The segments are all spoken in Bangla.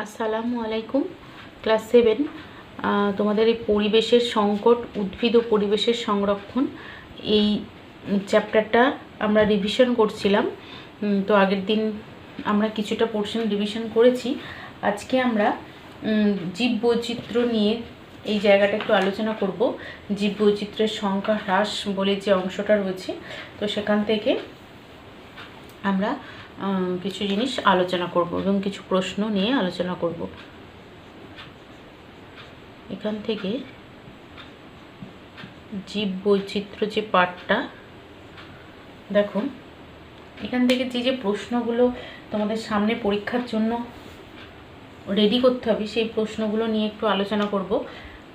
আসসালামু আলাইকুম। ক্লাস 7 তোমাদের এই পরিবেশের সংকট, উদ্ভিদ ও পরিবেশের সংরক্ষণ এই চ্যাপ্টারটা আমরা রিভিশন করছিলাম। তো আগের দিন আমরা কিছুটা পোর্শন রিভিশন করেছি। আজকে আমরা জীববৈচিত্র্য নিয়ে এই জায়গাটা একটু আলোচনা করব। জীববৈচিত্র্যের সংখ্যা হ্রাস বলে যে অংশটা রয়েছে, তো সেখান থেকে আমরা কিছু জিনিস আলোচনা করব এবং কিছু প্রশ্ন নিয়ে আলোচনা করব। এখান থেকে জীববৈচিত্র্য যে পার্টটা দেখো, এখান থেকে যে প্রশ্নগুলো তোমাদের সামনে পরীক্ষার জন্য রেডি করতে হবে সেই প্রশ্নগুলো নিয়ে একটু আলোচনা করব।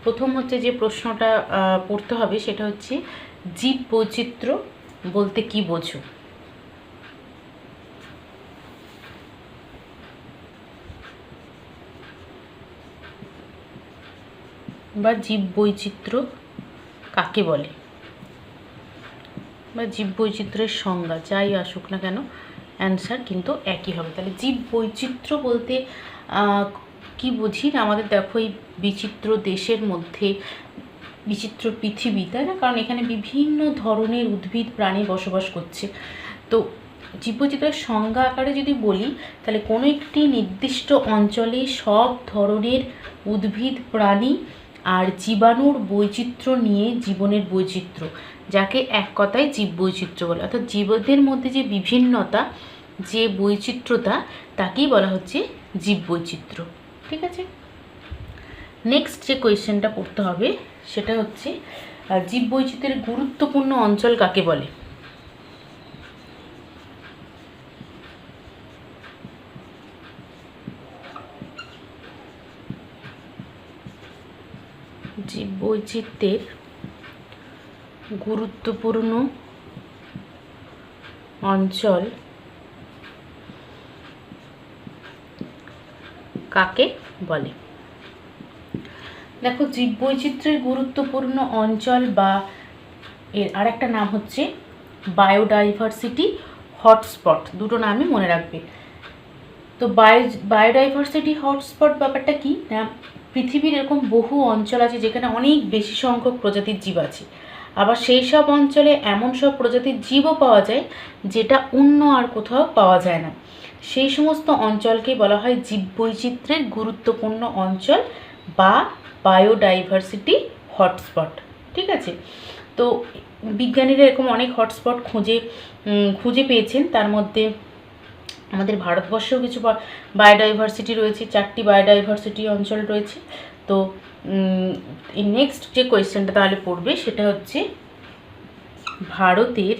প্রথম হচ্ছে যে প্রশ্নটা পড়তে হবে সেটা হচ্ছে জীববৈচিত্র্য বলতে কি বোঝো? বা জীববৈচিত্র্য কাকে বলে, বা জীববৈচিত্র্যের সংজ্ঞা যাই আসুক না কেন অ্যান্সার কিন্তু একই হবে। তাহলে জীববৈচিত্র্য বলতে কি বুঝি না, আমাদের দেখো এই বিচিত্র দেশের মধ্যে বিচিত্র পৃথিবী, তাই না? কারণ এখানে বিভিন্ন ধরনের উদ্ভিদ প্রাণী বসবাস করছে। তো জীববৈচিত্র্যের সংজ্ঞা আকারে যদি বলি, তাহলে কোনো একটি নির্দিষ্ট অঞ্চলে সব ধরনের উদ্ভিদ প্রাণী আর জীবাণুর বৈচিত্র্য নিয়ে জীবনের বৈচিত্র্য, যাকে এক কথায় জীববৈচিত্র্য বলে। অর্থাৎ জীবদের মধ্যে যে বিভিন্নতা, যে বৈচিত্র্যতা, তাকেই বলা হচ্ছে জীববৈচিত্র্য। ঠিক আছে, নেক্সট যে কোয়েশ্চেনটা পড়তে হবে সেটা হচ্ছে জীববৈচিত্র্যের গুরুত্বপূর্ণ অঞ্চল কাকে বলে? জীববৈচিত্র্যের গুরুত্বপূর্ণ অঞ্চল কাকে বলে? দেখো, জীববৈচিত্র্যের গুরুত্বপূর্ণ অঞ্চল বা এর আরেকটা নাম হচ্ছে বায়োডাইভার্সিটি হটস্পট। দুটো নামই মনে রাখবে। তো বায়োডাইভার্সিটি হটস্পট ব্যাপারটা কি না, পৃথিবীর এরকম বহু অঞ্চল আছে যেখানে অনেক বেশি সংখ্যক প্রজাতির জীব আছে। আবার সেই সব অঞ্চলে এমন সব প্রজাতির জীবও পাওয়া যায় যেটা অন্য আর কোথাও পাওয়া যায় না। সেই সমস্ত অঞ্চলকে বলা হয় জীববৈচিত্র্যের গুরুত্বপূর্ণ অঞ্চল বা বায়োডাইভার্সিটি হটস্পট। ঠিক আছে, তো বিজ্ঞানীরা এরকম অনেক হটস্পট খুঁজে পেয়েছেন। তার মধ্যে আমাদের ভারতবর্ষেও কিছু বায়োডাইভার্সিটি রয়েছে, 4টি বায়োডাইভার্সিটি অঞ্চল রয়েছে। তো এই নেক্সট যে কোয়েশ্চেনটা তাহলে পড়বে সেটা হচ্ছে ভারতের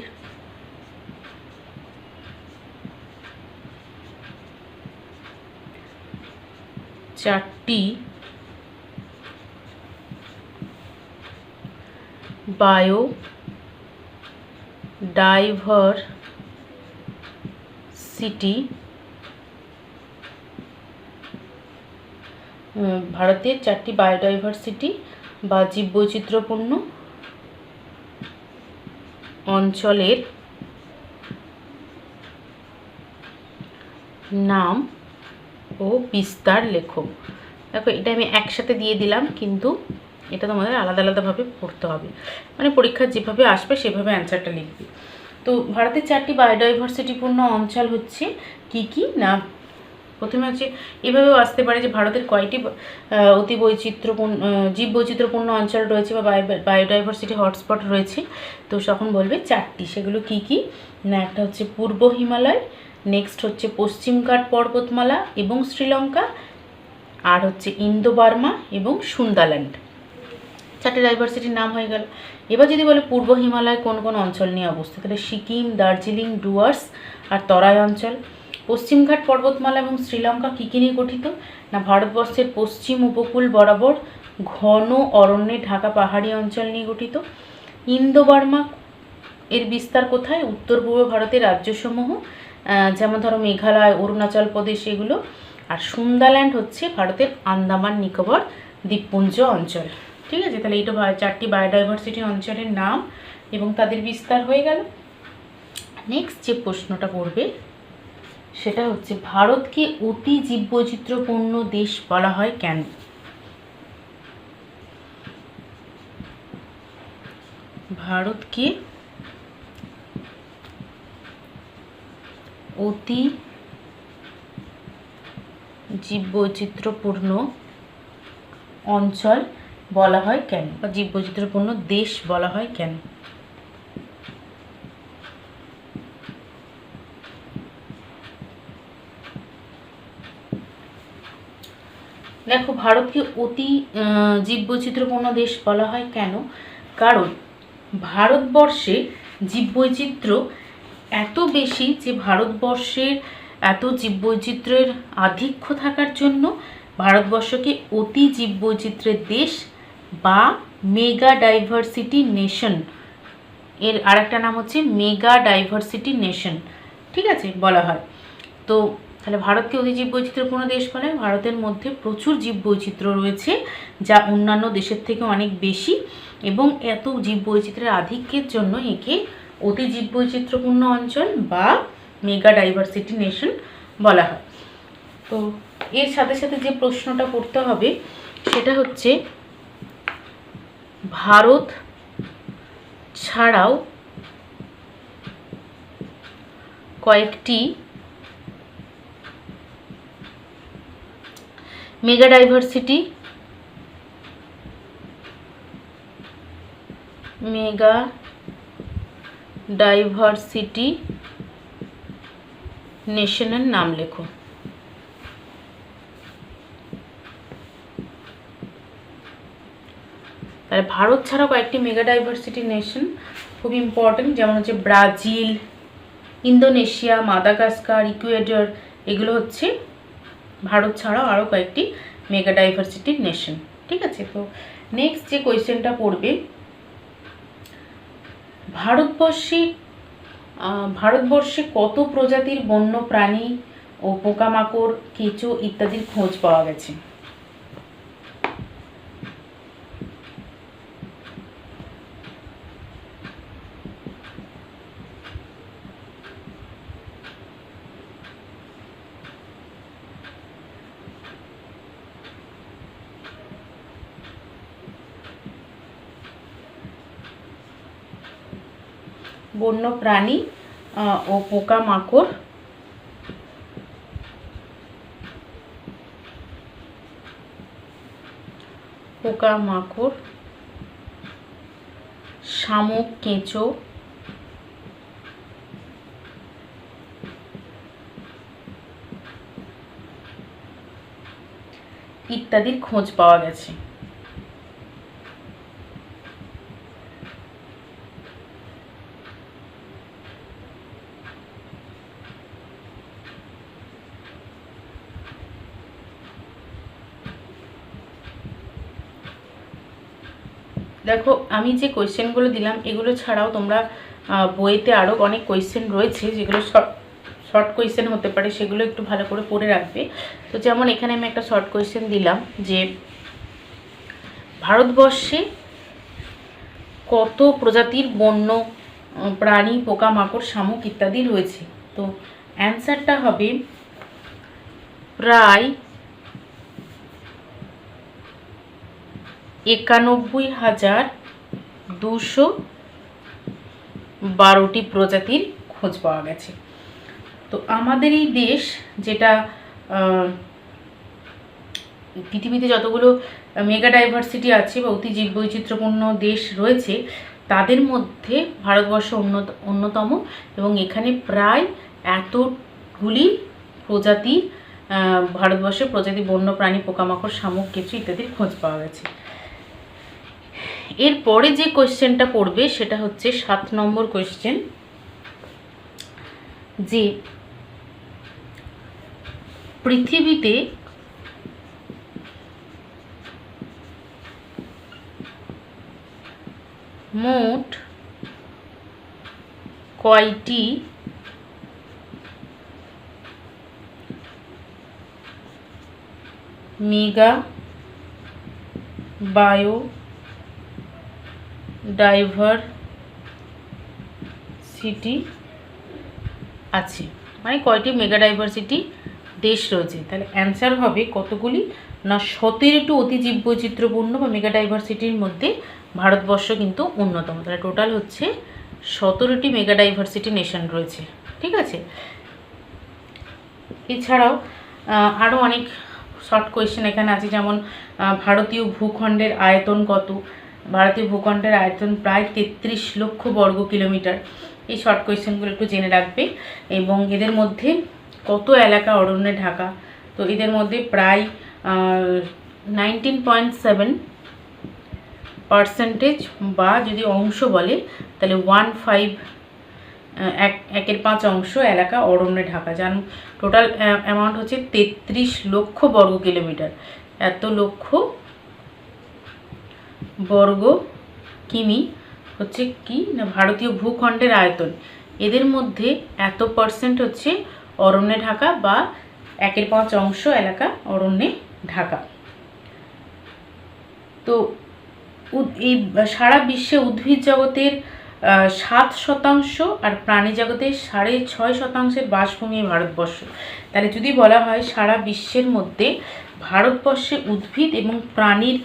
চারটি বায়োডাইভার্সিটি ভারতের 4টি বায়োডাইভার্সিটি বা জীববৈচিত্র্যপূর্ণ অঞ্চলের নাম ও বিস্তার লেখো। দেখো, এটা আমি একসাথে দিয়ে দিলাম, কিন্তু এটা তোমাদের আলাদা আলাদাভাবে পড়তে হবে, মানে পরীক্ষা যেভাবে আসবে সেভাবে অ্যান্সারটা লিখবে। তো ভারতের 4টি বায়োডাইভার্সিটিপূর্ণ অঞ্চল হচ্ছে কি কি না, প্রথমে হচ্ছে এভাবেও আসতে পারে যে ভারতের কয়টি অতি বৈচিত্র্যপূর্ণ জীববৈচিত্র্যপূর্ণ অঞ্চল রয়েছে বা বায়োডাইভার্সিটি হটস্পট রয়েছে। তো তখন বলবে 4টি, সেগুলো কি কি না, একটা হচ্ছে পূর্ব হিমালয়, নেক্সট হচ্ছে পশ্চিমঘাট পর্বতমালা এবং শ্রীলঙ্কা, আর হচ্ছে ইন্দো বার্মা এবং সুন্দাল্যান্ড। 4টি ডাইভার্সিটির নাম হয়ে গেল। এবার যদি বলে পূর্ব হিমালয় কোন কোন অঞ্চল নিয়ে অবস্থিত, তাহলে সিকিম, দার্জিলিং, ডুয়ার্স আর তরাই অঞ্চল। পশ্চিমঘাট পর্বতমালা এবং শ্রীলঙ্কা কী কী নিয়ে গঠিত না, ভারতবর্ষের পশ্চিম উপকূল বরাবর ঘন অরণ্যে ঢাকা পাহাড়ি অঞ্চল নিয়ে গঠিত। ইন্দো বার্মা এর বিস্তার কোথায়, উত্তর পূর্ব ভারতের রাজ্যসমূহ, যেমন ধরো মেঘালয়, অরুণাচল প্রদেশ এগুলো। আর সুন্দাল্যান্ড হচ্ছে ভারতের আন্দামান নিকোবর দ্বীপপুঞ্জ অঞ্চল। ঠিক আছে, তাহলে এইটা 4টি বায়োডাইভার্সিটি অঞ্চলের নাম এবং তাদের বিস্তার হয়ে গেল। নেক্সট যে প্রশ্নটা পড়বে সেটা হচ্ছে ভারতকে অতি জীববৈচিত্র্যপূর্ণ দেশ বলা হয় কেন? ভারতকে অতি জীববৈচিত্র্যপূর্ণ অঞ্চল বলা হয় কেন, বা জীববৈচিত্র্যপূর্ণ দেশ বলা হয় কেন? দেখো, ভারতকে অতি জীববৈচিত্র্যপূর্ণ দেশ বলা হয় কেন? কারণ ভারতবর্ষে জীববৈচিত্র্য এত বেশি যে ভারতবর্ষের এত জীববৈচিত্র্যের আধিক্য থাকার জন্য ভারতবর্ষকে অতি জীববৈচিত্র্যের দেশ বা মেগা ডাইভার্সিটি নেশন, এর আরেকটা নাম হচ্ছে মেগা ডাইভার্সিটি নেশন, ঠিক আছে, বলা হয়। তো তাহলে ভারতকে অতি জীববৈচিত্র্যপূর্ণ দেশ বলে। ভারতের মধ্যে প্রচুর জীববৈচিত্র্য রয়েছে, যা অন্যান্য দেশের থেকে অনেক বেশি, এবং এত জীববৈচিত্র্যের আধিক্যের জন্য একে অতি জীববৈচিত্র্যপূর্ণ অঞ্চল বা মেগা ডাইভার্সিটি নেশন বলা হয়। তো এর সাথে সাথে যে প্রশ্নটা করতে হবে সেটা হচ্ছে ভারত ছাড়াও কয়েকটি মেগা ডাইভার্সিটি নেশনের নাম লেখো। তাহলে ভারত ছাড়াও কয়েকটি মেগা ডাইভার্সিটি নেশন খুব ইম্পর্টেন্ট, যেমন হচ্ছে ব্রাজিল, ইন্দোনেশিয়া, মাদাগাস্কার, ইকুয়েডর, এগুলো হচ্ছে ভারত ছাড়াও আরও কয়েকটি মেগা ডাইভার্সিটি নেশন, ঠিক আছে। তো নেক্সট যে কোয়েশ্চেনটা পড়বে, ভারতবর্ষে কত প্রজাতির বন্য প্রাণী ও পোকামাকড়, কেঁচো ইত্যাদির খোঁজ পাওয়া গেছে? বন্য প্রাণী ও পোকামাকড় শামুক, কেঁচো ইত্যাদির খোঁজ পাওয়া গেছে। দেখো, আমি যে কোয়েশ্চেনগুলো দিলাম এগুলো ছাড়াও তোমরা বইতে আরও অনেক কোয়েশ্চেন রয়েছে যেগুলো শর্ট কোয়েশ্চেন হতে পারে, সেগুলো একটু ভালো করে পড়ে রাখবে। তো যেমন এখানে আমি একটা শর্ট কোয়েশ্চেন দিলাম যে ভারতবর্ষে কত প্রজাতির বন্য প্রাণী, পোকামাকড়, শামুক ইত্যাদি রয়েছে? তো অ্যান্সারটা হবে প্রায় 91,212টি প্রজাতির খোঁজ পাওয়া গেছে। তো আমাদের এই দেশ, যেটা পৃথিবীতে যতগুলো মেগা ডাইভার্সিটি আছে বা অতি জীববৈচিত্র্যপূর্ণ দেশ রয়েছে তাদের মধ্যে ভারতবর্ষ অন্যতম, এবং এখানে প্রায় এতগুলি প্রজাতি ভারতবর্ষের প্রজাতি বন্য প্রাণী, পোকামাকড়, শামুক, কেঁচো ইত্যাদির খোঁজ পাওয়া গেছে। এরপরে যে কোয়েশ্চেনটা পড়বে সেটা হচ্ছে 7 নম্বর কোয়েশ্চেন, যে পৃথিবীতে মোট কয়টি মেগা বায়োডাইভারসিটি আছে? মানে কয়টি মেগাডাইভার্সিটি দেশ রয়েছে। তাহলে অ্যান্সার হবে কতগুলি না 17টি অতি জীববৈচিত্র্যপূর্ণ বা মেগাডাইভার্সিটির মধ্যে ভারতবর্ষ কিন্তু অন্যতম। তাহলে টোটাল হচ্ছে 17টি মেগাডাইভার্সিটি নেশন রয়েছে। ঠিক আছে, এছাড়াও আরও অনেক শর্ট কোয়েশ্চেন এখানে আছে, যেমন ভারতীয় ভূখণ্ডের আয়তন কত। ভারতীয় ভূখণ্ডের আয়তন প্রায় 33 লক্ষ বর্গ কিলোমিটার। এই শর্ট কোয়েশ্চেনগুলো একটু জেনে রাখবে। এবং এদের মধ্যে কত এলাকা অরণ্যে ঢাকা, তো এদের মধ্যে প্রায় 19.7% বা যদি অংশ বলে তাহলে 1/5 অংশ এলাকা অরণ্যে ঢাকা, যার টোটাল অ্যামাউন্ট হচ্ছে 33 লক্ষ বর্গ কিলোমিটার। এত লক্ষ বর্গ কিমি হচ্ছে কি না ভারতীয় ভূখণ্ডের আয়তন। এদের মধ্যে এত পার্সেন্ট হচ্ছে অরণ্যে ঢাকা বা 1/5 অংশ এলাকা অরণ্যে ঢাকা। তো এই সারা বিশ্বে উদ্ভিদ জগতের 7% আর প্রাণী জগতের 6.5% বাসভূমি ভারতবর্ষ। তাহলে যদি বলা হয় সারা বিশ্বের মধ্যে ভারতবর্ষে উদ্ভিদ এবং প্রাণীর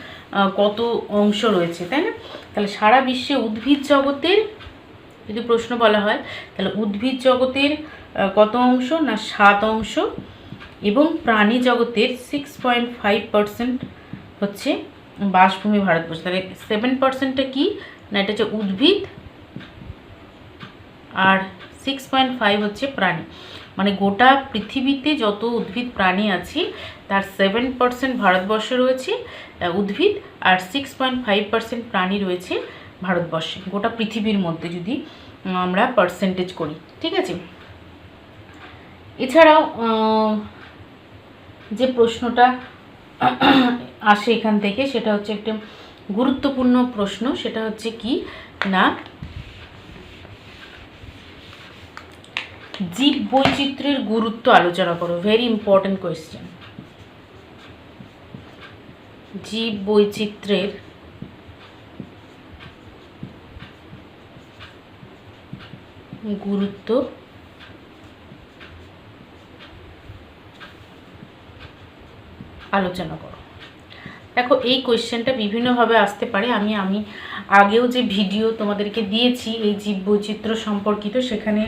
কত অংশ রয়েছে, তাই না? তাহলে সারা বিশ্বে উদ্ভিদ জগতের যদি প্রশ্ন বলা হয় তাহলে উদ্ভিদ জগতের কত অংশ না 7 অংশ, এবং প্রাণী জগতের 6.5% হচ্ছে বাসভূমি ভারতবর্ষ। তাহলে 7%টা কি না এটা হচ্ছে উদ্ভিদ আর 6.5 হচ্ছে প্রাণী। মানে গোটা পৃথিবীতে যত উদ্ভিদ প্রাণী আছে তার 7% ভারতবর্ষে রয়েছে উদ্ভিদ, আর 6.5% প্রাণী রয়েছে ভারতবর্ষে গোটা পৃথিবীর মধ্যে যদি আমরা পার্সেন্টেজ করি। ঠিক আছে, এছাড়াও যে প্রশ্নটা আসে এখান থেকে সেটা হচ্ছে একটা গুরুত্বপূর্ণ প্রশ্ন, সেটা হচ্ছে কি না জীব বৈচিত্র্যের গুরুত্ব আলোচনা করো। Very important question. জীব বৈচিত্র্যের গুরুত্ব আলোচনা করো। দেখো এই কোয়েশ্চেনটা বিভিন্নভাবে আসতে পারে। আমি আগেও যে ভিডিও তোমাদেরকে দিয়েছি এই জীববৈচিত্র্য সম্পর্কিত, সেখানে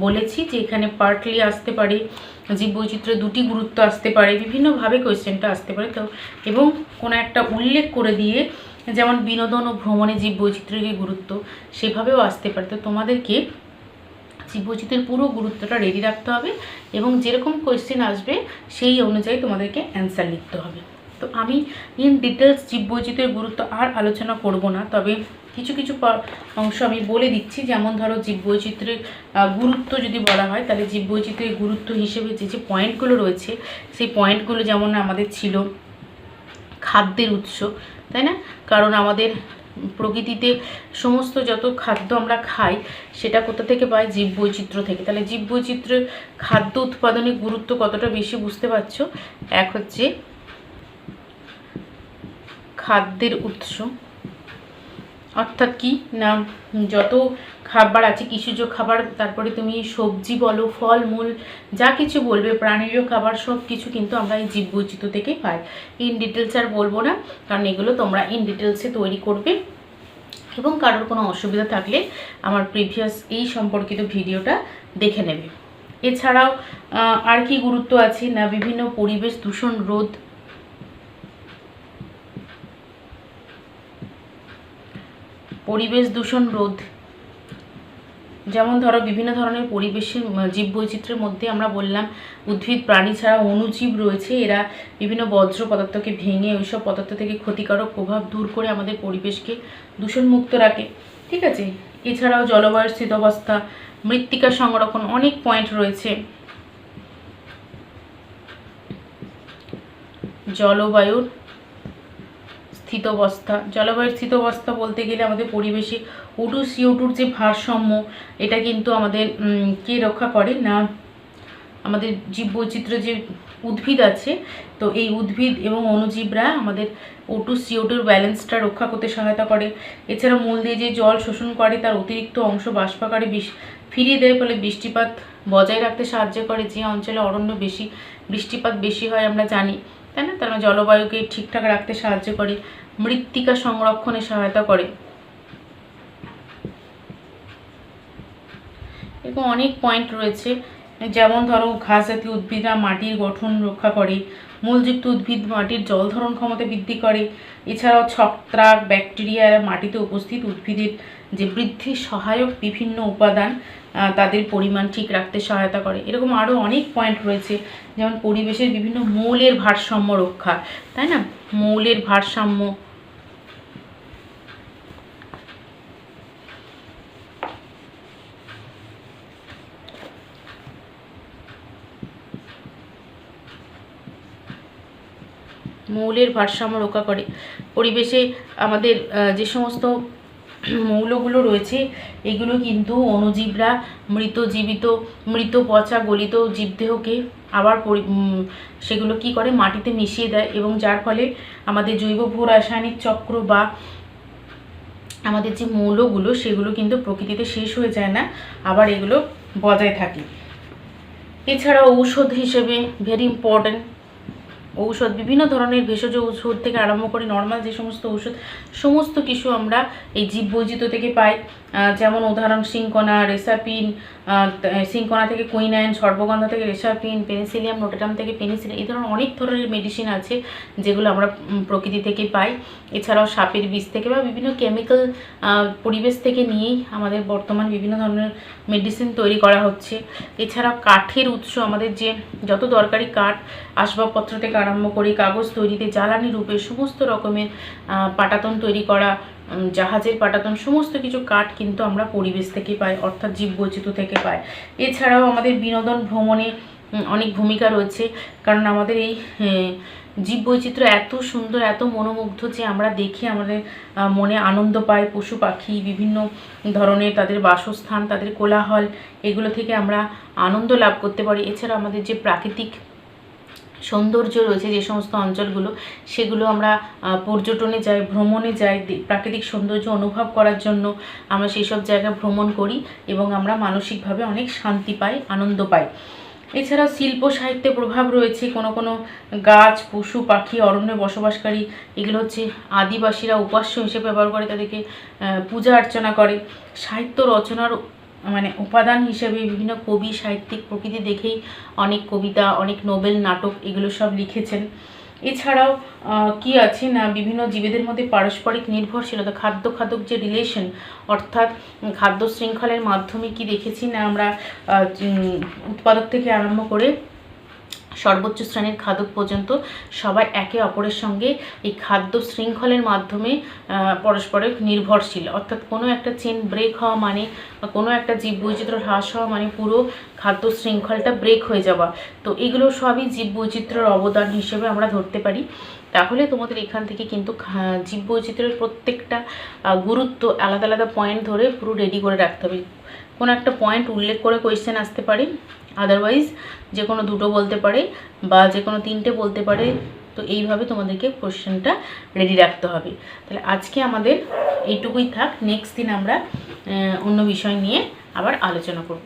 বলেছি যে এখানে পার্টলি আসতে পারে জীববৈচিত্র্যের দুটি গুরুত্ব আসতে পারে, বিভিন্নভাবে কোয়েশ্চেনটা আসতে পারে। তো এবং কোনো একটা উল্লেখ করে দিয়ে যেমন বিনোদন ও ভ্রমণে জীববৈচিত্র্যের গুরুত্ব সেভাবেও আসতে পারে। তো তোমাদেরকে জীববৈচিত্র্যের পুরো গুরুত্বটা রেডি রাখতে হবে এবং যেরকম কোয়েশ্চেন আসবে সেই অনুযায়ী তোমাদেরকে অ্যান্সার লিখতে হবে। তো আমি ইন ডিটেলস জীববৈচিত্র্যের গুরুত্ব আর আলোচনা করব না, তবে কিছু কিছু অংশ আমি বলে দিচ্ছি। যেমন ধরো জীববৈচিত্র্যের গুরুত্ব যদি বলা হয় তাহলে জীববৈচিত্র্যের গুরুত্ব হিসেবে যে পয়েন্টগুলো রয়েছে সেই পয়েন্টগুলো যেমন আমাদের ছিল খাদ্যের উৎস, তাই না? কারণ আমাদের প্রকৃতিতে সমস্ত যত খাদ্য আমরা খাই সেটা কোথা থেকে পাই? জীববৈচিত্র্য থেকে। তাহলে জীববৈচিত্র্যের খাদ্য উৎপাদনের গুরুত্ব কতটা বেশি বুঝতে পারছো। এক হচ্ছে খাদ্যের উৎস, অর্থাৎ কি না যত খাবার আছে কৃষিজ খাবার, তারপরে তুমি সবজি বলো, ফল মূল যা কিছু বলবে, প্রাণীজ খাবার, সব কিছু কিন্তু আমরা এই জীববৈচিত্র্য থেকেই পাই। ইন ডিটেলস আর বলবো না, কারণ এগুলো তোমরা ইন ডিটেলসে তৈরি করবে এবং কারোর কোনো অসুবিধা থাকলে আমার প্রিভিয়াস এই সম্পর্কিত ভিডিওটা দেখে নেবে। এছাড়াও আর কি গুরুত্ব আছে না বিভিন্ন পরিবেশ দূষণ রোধ, পরিবেশ দূষণ রোধ, যেমন ধরো বিভিন্ন ধরনের পরিবেশের জীববৈচিত্র্যের মধ্যে আমরা বললাম উদ্ভিদ প্রাণী ছাড়া অণুজীব রয়েছে। এরা বিভিন্ন বজ্র পদার্থকে ভেঙে ওইসব পদার্থ থেকে ক্ষতিকারক প্রভাব দূর করে আমাদের পরিবেশকে দূষণমুক্ত রাখে। ঠিক আছে, এছাড়াও জলবায়ুর স্থিতাবস্থা, মৃত্তিকা সংরক্ষণ, অনেক পয়েন্ট রয়েছে। জলবায়ুর স্থিতাবস্থা, জলবায়ুর স্থিতাবস্থা বলতে গেলে আমাদের পরিবেশে O2 CO2 যে ভারসাম্য এটা কিন্তু আমাদের কে রক্ষা করে না আমাদের জীববৈচিত্র্য যে উদ্ভিদ আছে, তো এই উদ্ভিদ এবং অণুজীবরা আমাদের O2 CO2 ব্যালেন্সটা রক্ষা করতে সহায়তা করে। এছাড়া মূল দিয়ে যে জল শোষণ করে তার অতিরিক্ত অংশ বাষ্পাকারে ফিরিয়ে দেয়, ফলে বৃষ্টিপাত বজায় রাখতে সাহায্য করে। যে অঞ্চলে অরণ্য বেশি, বৃষ্টিপাত বেশি হয় আমরা জানি, তাই না? তার মানে জলবায়ুকে ঠিকঠাক রাখতে সাহায্য করে, মৃত্তিকা সংরক্ষণে সহায়তা করে। এরকম অনেক পয়েন্ট রয়েছে, যেমন ধরো ঘাস জাতীয় উদ্ভিদরা মাটির গঠন রক্ষা করে, মূলযুক্ত উদ্ভিদ মাটির জল ধারণ ক্ষমতা বৃদ্ধি করে। এছাড়াও ছত্রাক, ব্যাকটেরিয়া মাটিতে উপস্থিত উদ্ভিদের যে বৃদ্ধির সহায়ক বিভিন্ন উপাদান তাদের পরিমাণ ঠিক রাখতে সহায়তা করে। এরকম আরও অনেক পয়েন্ট রয়েছে, যেমন পরিবেশের বিভিন্ন মৌলের ভারসাম্য রক্ষা, তাই না? মৌলের ভারসাম্য, মৌলের ভারসাম্য রক্ষা করে। পরিবেশে আমাদের যে সমস্ত মৌলগুলো রয়েছে এগুলো কিন্তু অণুজীবরা মৃত, জীবিত, মৃত, পচা, গলিত জীবদেহকে আবার সেগুলো কি করে মাটিতে মিশিয়ে দেয়, এবং যার ফলে আমাদের জৈব ভূ রাসায়নিক চক্র বা আমাদের যে মৌলগুলো সেগুলো কিন্তু প্রকৃতিতে শেষ হয়ে যায় না, আবার এগুলো বজায় থাকে। এছাড়া ঔষধ হিসেবে ভেরি ইম্পর্ট্যান্ট, ঔষধ বিভিন্ন ধরনের ভেষজ ঔষধ থেকে আরম্ভ করে নর্মাল যে সমস্ত ঔষধ, সমস্ত কিছু আমরা এই জীববৈচিত্র্য থেকে পাই। যেমন উদাহরণ সিনকোনা, রেসাপিন, সিনকোনা থেকে কুইনাইন, সর্বগন্ধা থেকে রেসাপিন, পেনিসিলিয়াম নোটেটাম থেকে পেনিসিলিন, এই ধরনের অনেক ধরনের মেডিসিন আছে যেগুলো আমরা প্রকৃতি থেকে পাই। এছাড়াও সাপের বিষ থেকে বা বিভিন্ন কেমিক্যাল পরিবেশ থেকে নিয়েই আমাদের বর্তমান বিভিন্ন ধরনের মেডিসিন তৈরি করা হচ্ছে। এছাড়াও কাঠের উৎস, আমাদের যে যত দরকারি কাঠ, আসবাবপত্র থেকে আরম্ভ করে কাগজ তৈরিতে জ্বালানি রূপে সমস্ত রকমের পাটাতন তৈরি করা, জাহাজের পাটাতন, সমস্ত কিছু কাঠ কিন্তু আমরা পরিবেশ থেকে পাই, অর্থাৎ জীববৈচিত্র্য থেকে পাই। এছাড়াও আমাদের বিনোদন ভ্রমণে অনেক ভূমিকা রয়েছে, কারণ আমাদের এই জীববৈচিত্র্য এত সুন্দর, এত মনোমুগ্ধ যে আমরা দেখে আমাদের মনে আনন্দ পাই। পশু পাখি, বিভিন্ন ধরনের তাদের বাসস্থান, তাদের কোলাহল, এগুলো থেকে আমরা আনন্দ লাভ করতে পারি। এছাড়া আমাদের যে প্রাকৃতিক সৌন্দর্য রয়েছে যে সমস্ত অঞ্চলগুলো, সেগুলো আমরা পর্যটনে যাই, ভ্রমণে যাই, প্রাকৃতিক সৌন্দর্য অনুভব করার জন্য আমরা সেই সব জায়গায় ভ্রমণ করি এবং আমরা মানসিকভাবে অনেক শান্তি পাই, আনন্দ পাই। এছাড়াও শিল্প সাহিত্যে প্রভাব রয়েছে। কোনো কোনো গাছ, পশু পাখি, অরণ্যে বসবাসকারী, এগুলো হচ্ছে আদিবাসীরা উপাস্য হিসেবে ব্যবহার করে, তাদেরকে পূজা অর্চনা করে। সাহিত্য রচনার মানে উপাদান হিসেবে বিভিন্ন কবি, সাহিত্যিক প্রকৃতি দেখেই অনেক কবিতা, অনেক নোবেল, নাটক এগুলো সব লিখেছেন। এছাড়াও কি আছে না, বিভিন্ন জীবেদের মধ্যে পারস্পরিক নির্ভরশীলতা, খাদ্য খাদক যে রিলেশন, অর্থাৎ খাদ্য শৃঙ্খলের মাধ্যমে কি দেখেছি না আমরা, উৎপাদক থেকে আরম্ভ করে সর্বোচ্চ শ্রেণীর খাদক পর্যন্ত সবাই একে অপরের সঙ্গে এই খাদ্য শৃঙ্খলের মাধ্যমে পরস্পরের নির্ভরশীল, অর্থাৎ কোনো একটা চেন ব্রেক হওয়া মানে, কোনো একটা জীববৈচিত্র্য হ্রাস হওয়া মানে পুরো খাদ্য শৃঙ্খলটা ব্রেক হয়ে যাওয়া। তো এগুলো সবই জীববৈচিত্র্যের অবদান হিসেবে আমরা ধরতে পারি। তাহলে তোমাদের এখান থেকে কিন্তু জীববৈচিত্র্যের প্রত্যেকটা গুরুত্ব আলাদা আলাদা পয়েন্ট ধরে পুরো রেডি করে রাখতে হবে। কোনো একটা পয়েন্ট উল্লেখ করে কোয়েশ্চেন আসতে পারে, আদারওয়াইজ যে কোনো দুটো বলতে পারে বা যে কোনো তিনটে বলতে পারে। তো এইভাবে তোমাদেরকে কোয়েশ্চেনটা রেডি রাখতে হবে। তাহলে আজকে আমাদের এইটুকুই থাক, নেক্সট দিন আমরা অন্য বিষয় নিয়ে আবার আলোচনা করব।